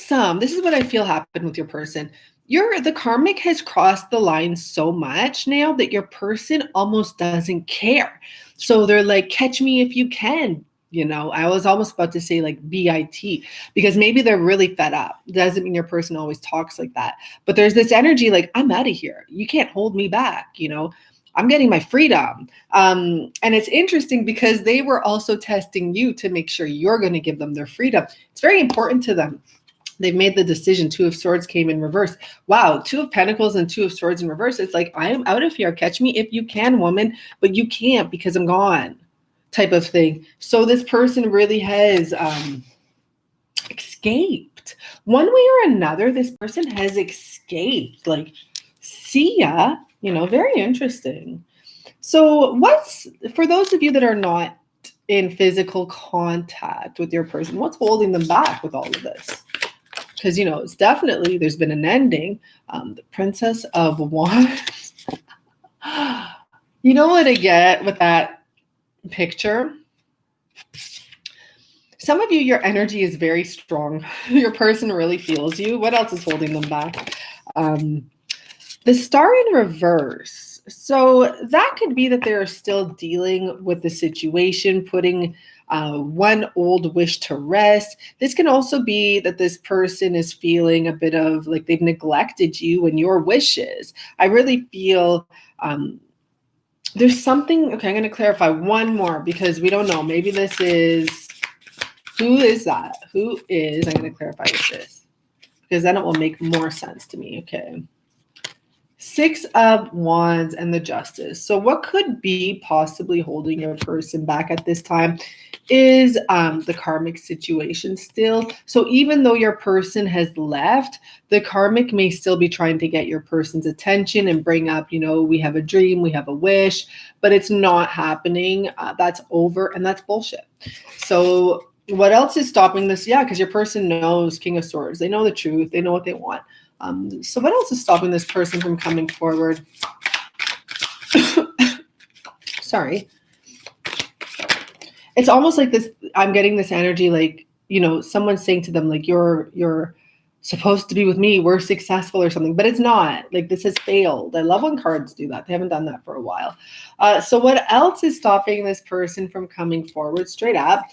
how this is what I feel happened with your person. The karmic has crossed the line so much now that your person almost doesn't care. So they're like, catch me if you can. You know, I was almost about to say like BIT, because maybe they're really fed up. Doesn't mean your person always talks like that. But there's this energy like, I'm out of here. You can't hold me back. You know, I'm getting my freedom. And it's interesting because they were also testing you to make sure you're going to give them their freedom. It's very important to them. They've made the decision. Two of Swords came in reverse. Wow. Two of Pentacles and Two of Swords in reverse. It's like, I am out of here. Catch me if you can, woman, but you can't because I'm gone, type of thing. So this person really has escaped. One way or another, this person has escaped. Like, see ya. You know, very interesting. So what's, for those of you that are not in physical contact with your person, what's holding them back with all of this? Because, you know, it's definitely, there's been an ending. The Princess of Wands. You know what I get with that picture? Some of you, your energy is very strong. Your person really feels you. What else is holding them back? The Star in reverse. So that could be that they're still dealing with the situation, putting one old wish to rest. This can also be that this person is feeling a bit of like they've neglected you and your wishes. I really feel there's something. Okay, I'm going to clarify one more because we don't know. Maybe this is, who is that? Who is, I'm going to clarify with this because then it will make more sense to me. Okay. Six of Wands and the Justice. So what could be possibly holding your person back at this time is the karmic situation still. So even though your person has left, the karmic may still be trying to get your person's attention and bring up, you know, we have a dream, we have a wish, but it's not happening. That's over, and that's bullshit. So what else is stopping this? Yeah, because your person knows, King of Swords. They know the truth. They know what they want. So what else is stopping this person from coming forward? Sorry. It's almost like this, I'm getting this energy like, you know, someone's saying to them, like, you're supposed to be with me. We're successful or something, but it's not. Like, this has failed. I love when cards do that. They haven't done that for a while. So what else is stopping this person from coming forward? Straight up,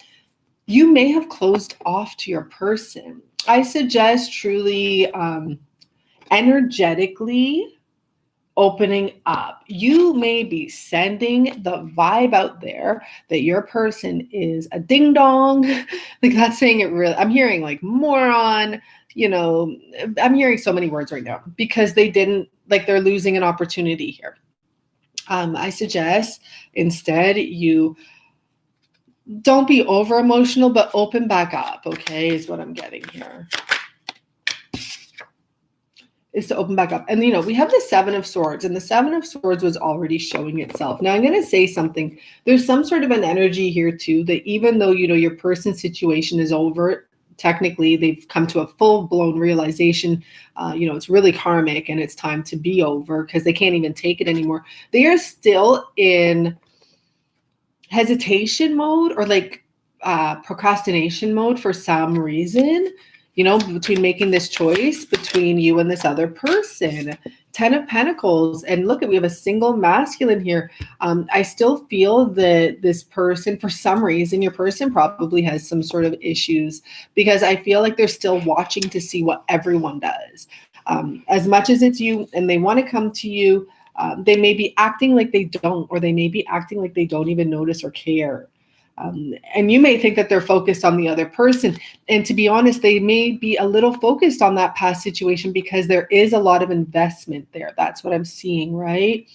you may have closed off to your person. I suggest truly energetically opening up. You may be sending the vibe out there that your person is a ding dong. Like, that's saying it really, I'm hearing like moron, you know, I'm hearing so many words right now because they didn't, like, they're losing an opportunity here. I suggest instead you don't be over emotional, but open back up. Okay, is what I'm getting here. Is to open back up. And, you know, we have the Seven of Swords, and the Seven of Swords was already showing itself. Now, I'm going to say something. There's some sort of an energy here, too, that even though, you know, your person's situation is over, technically, they've come to a full-blown realization, you know, it's really karmic and it's time to be over because they can't even take it anymore. They are still in hesitation mode or like procrastination mode for some reason. You know, between making this choice between you and this other person. 10 of Pentacles. And look, we have a single masculine here. I still feel that this person, for some reason, your person probably has some sort of issues because I feel like they're still watching to see what everyone does. As much as it's you and they want to come to you, they may be acting like they don't, or they may be acting like they don't even notice or care. And you may think that they're focused on the other person. And to be honest, they may be a little focused on that past situation because there is a lot of investment there. That's what I'm seeing, right?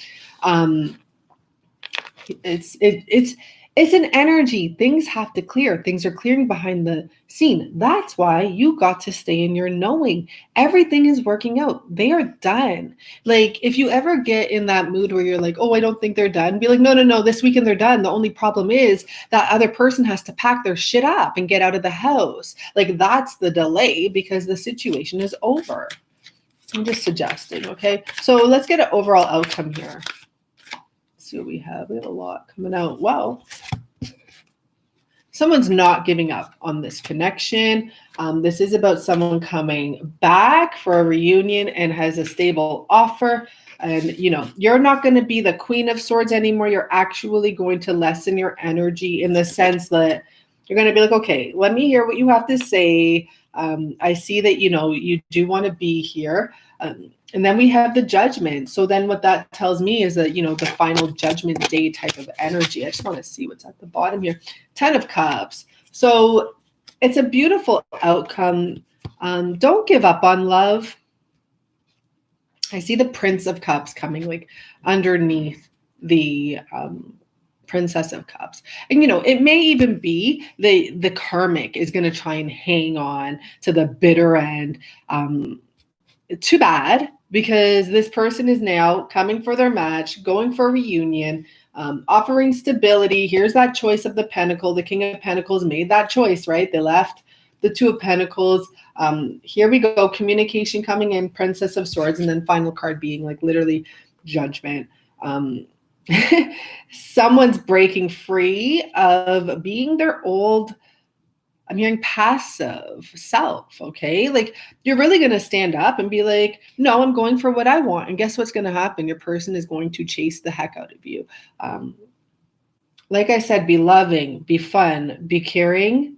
It's an energy. Things have to clear. Things are clearing behind the scene. That's why you got to stay in your knowing. Everything is working out. They are done. Like, if you ever get in that mood where you're like, oh, I don't think they're done, be like, no, this weekend they're done. The only problem is that other person has to pack their shit up and get out of the house. Like, that's the delay because the situation is over. I'm just suggesting, okay? So let's get an overall outcome here. See what we have. We have a lot coming out. Wow. Someone's not giving up on this connection. This is about someone coming back for a reunion and has a stable offer. And, you know, you're not going to be the Queen of Swords anymore. You're actually going to lessen your energy in the sense that You're going to be like, okay, let me hear what you have to say. I see that, you do want to be here. And then we have the Judgment. So then what that tells me is that, the final Judgment Day type of energy. I just want to see what's at the bottom here. 10 of Cups. So it's a beautiful outcome. Don't give up on love. I see the Prince of Cups coming like underneath the Princess of Cups. And, it may even be the karmic is going to try and hang on to the bitter end. Too bad, because this person is now coming for their match, going for a reunion, offering stability. Here's that choice of the Pentacle. The King of Pentacles made that choice, right? They left the Two of Pentacles. Here we go. Communication coming in, Princess of Swords, and then final card being like literally Judgment. Someone's breaking free of being their old, I'm hearing passive self, okay? Like you're really going to stand up and be like, no, I'm going for what I want. And guess what's going to happen? Your person is going to chase the heck out of you. Like I said, be loving, be fun, be caring,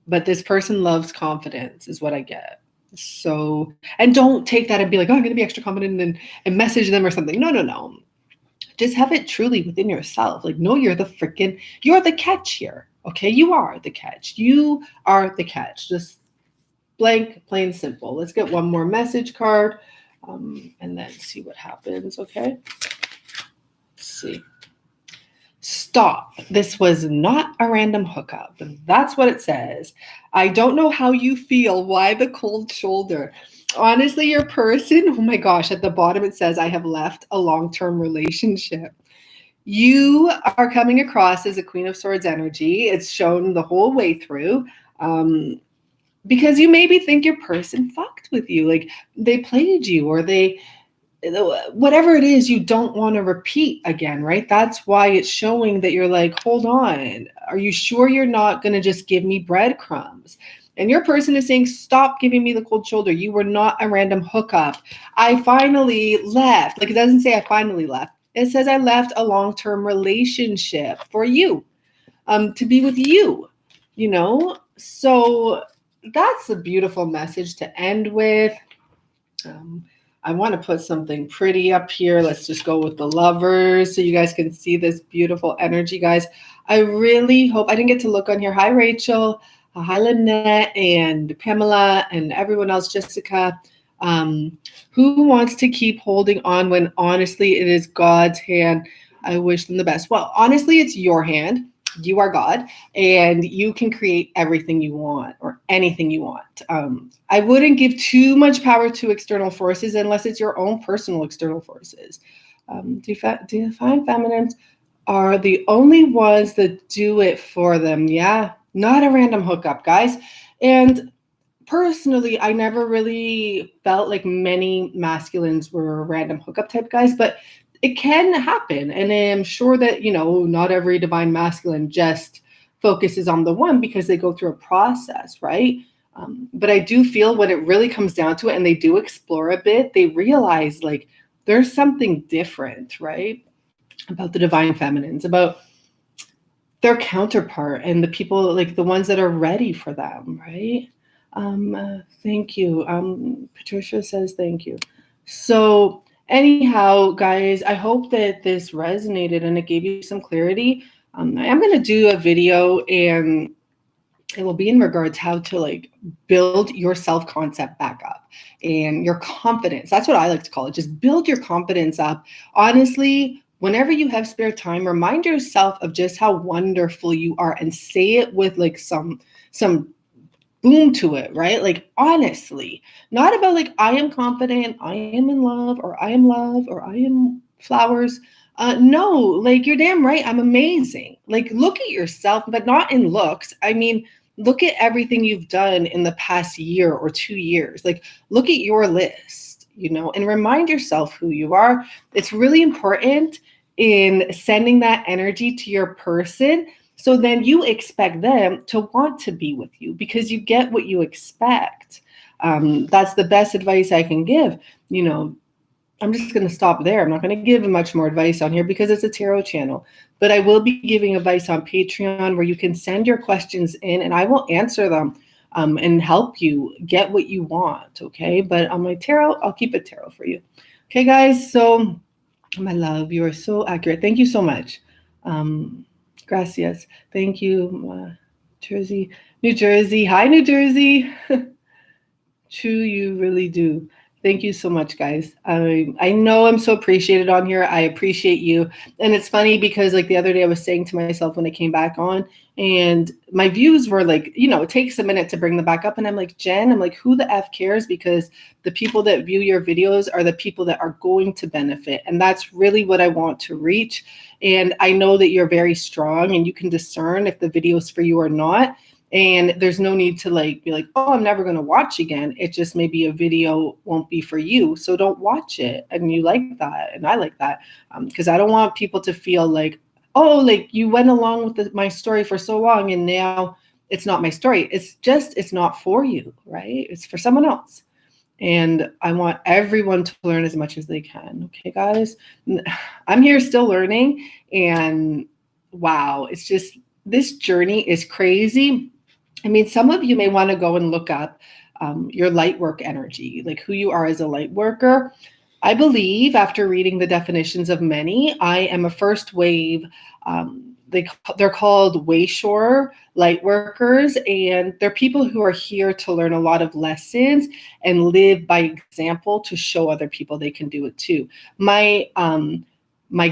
but this person loves confidence is what I get. So, and don't take that and be like, oh, I'm going to be extra confident and message them or something. No. Just have it truly within yourself. Like, no, you're the catch here. Okay, you are the catch. You are the catch. Just blank, plain simple. Let's get one more message card and then see what happens, okay? Let's see. Stop. This was not a random hookup. That's what it says. I don't know how you feel. Why the cold shoulder? Honestly, your person, oh my gosh, at the bottom it says, I have left a long-term relationship. You are coming across as a Queen of Swords energy. It's shown the whole way through because you maybe think your person fucked with you. Like they played you or whatever it is, you don't want to repeat again, right? That's why it's showing that you're like, hold on. Are you sure you're not going to just give me breadcrumbs? And your person is saying, stop giving me the cold shoulder. You were not a random hookup. I finally left. Like it doesn't say I finally left. It says I left a long-term relationship for you, to be with you, So that's a beautiful message to end with. I want to put something pretty up here. Let's just go with the Lovers so you guys can see this beautiful energy, guys. I really hope, I didn't get to look on here. Hi, Rachel. Hi, Lynette and Pamela and everyone else, Jessica. Who wants to keep holding on when honestly it is God's hand? I wish them the best. Well, honestly, it's your hand. You are God and you can create everything you want or anything you want. I wouldn't give too much power to external forces unless it's your own personal external forces. Divine feminines are the only ones that do it for them. Yeah, not a random hookup, guys. And personally, I never really felt like many masculines were random hookup type guys, but it can happen. And I'm sure that, not every divine masculine just focuses on the one because they go through a process, right? But I do feel when it really comes down to it and they do explore a bit, they realize like there's something different, right? About the divine feminines, about their counterpart and the people, like the ones that are ready for them, right? Thank you. Patricia says thank you. So anyhow, guys, I hope that this resonated and it gave you some clarity. I am going to do a video and it will be in regards how to like build your self-concept back up and your confidence. That's what I like to call it. Just build your confidence up. Honestly, whenever you have spare time, remind yourself of just how wonderful you are and say it with like some boom to it, right? Like honestly, not about like I am confident, I am in love, or I am love, or I am flowers. No, like you're damn right. I'm amazing. Like look at yourself, but not in looks. I mean, look at everything you've done in the past year or 2 years. Like look at your list, and remind yourself who you are. It's really important in sending that energy to your person. So then you expect them to want to be with you because you get what you expect. That's the best advice I can give. I'm just going to stop there. I'm not going to give much more advice on here because it's a tarot channel. But I will be giving advice on Patreon where you can send your questions in and I will answer them and help you get what you want, okay? But on my tarot, I'll keep it tarot for you. Okay, guys, so my love, you are so accurate. Thank you so much. Gracias. Thank you, Jersey, New Jersey. Hi, New Jersey. True, you really do. Thank you so much, guys. I know I'm so appreciated on here. I appreciate you. And it's funny because like the other day I was saying to myself when I came back on and my views were like, you know, it takes a minute to bring them back up. And I'm like, Jen, I'm like, who the F cares? Because the people that view your videos are the people that are going to benefit. And that's really what I want to reach. And I know that you're very strong and you can discern if the video is for you or not. And there's no need to like be like, oh, I'm never going to watch again. It just maybe a video won't be for you. So don't watch it. And you like that. And I like that because I don't want people to feel like, oh, like you went along with my story for so long and now it's not my story. It's just, it's not for you, right? It's for someone else. And I want everyone to learn as much as they can. Okay, guys, I'm here still learning. And wow, it's just, this journey is crazy. I mean, some of you may want to go and look up your light work energy, like who you are as a light worker. I believe after reading the definitions of many, I am a first wave. They're called Wayshore light workers, and they're people who are here to learn a lot of lessons and live by example to show other people they can do it too. My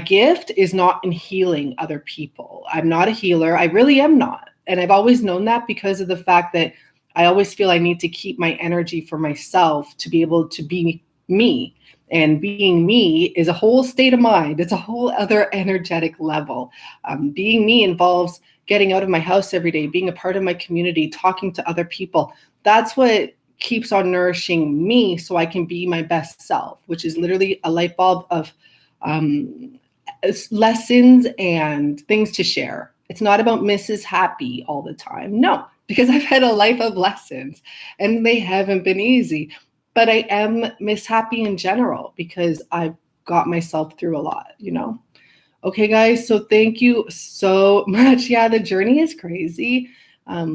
gift is not in healing other people. I'm not a healer. I really am not. And I've always known that because of the fact that I always feel I need to keep my energy for myself to be able to be me. And being me is a whole state of mind. It's a whole other energetic level. Being me involves getting out of my house every day, being a part of my community, talking to other people. That's what keeps on nourishing me so I can be my best self, which is literally a light bulb of lessons and things to share. It's not about Mrs. Happy all the time. No, because I've had a life of lessons and they haven't been easy. But I am Miss Happy in general because I've got myself through a lot, you know? Okay, guys, so thank you so much. Yeah, the journey is crazy. I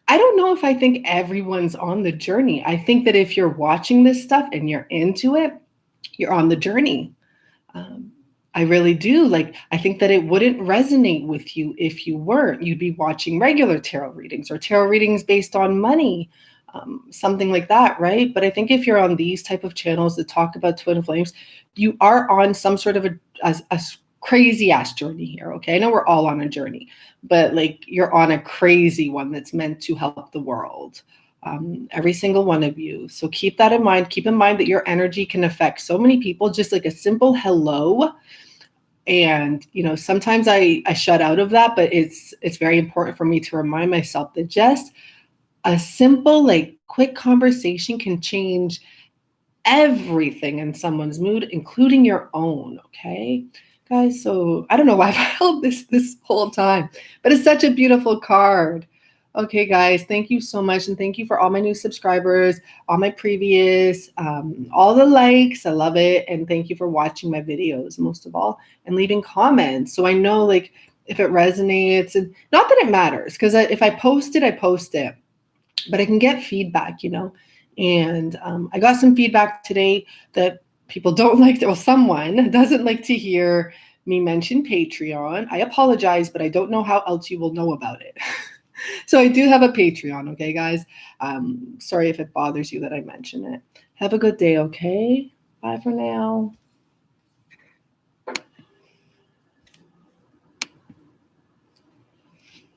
don't know if I think everyone's on the journey. I think that if you're watching this stuff and you're into it, you're on the journey. I really do. Like, I think that it wouldn't resonate with you if you weren't. You'd be watching regular tarot readings or tarot readings based on money, something like that, right? But I think if you're on these type of channels that talk about twin flames, you are on some sort of a crazy ass journey here, okay? I know we're all on a journey, but like you're on a crazy one that's meant to help the world. Every single one of you. So keep that in mind. Keep in mind that your energy can affect so many people, just like a simple hello. And, you know, sometimes I shut out of that, but it's very important for me to remind myself that just a simple, like quick conversation can change everything in someone's mood, including your own. Okay, guys. So I don't know why I've held this whole time, but it's such a beautiful card. Okay, guys, thank you so much. And thank you for all my new subscribers, all my previous, all the likes. I love it. And thank you for watching my videos, most of all, and leaving comments. So I know like if it resonates, and not that it matters, because if I post it, I post it, but I can get feedback, you know. And I got some feedback today that people don't like, well, someone doesn't like to hear me mention Patreon. I apologize, but I don't know how else you will know about it. So I do have a Patreon, okay, guys? Sorry if it bothers you that I mention it. Have a good day, okay? Bye for now.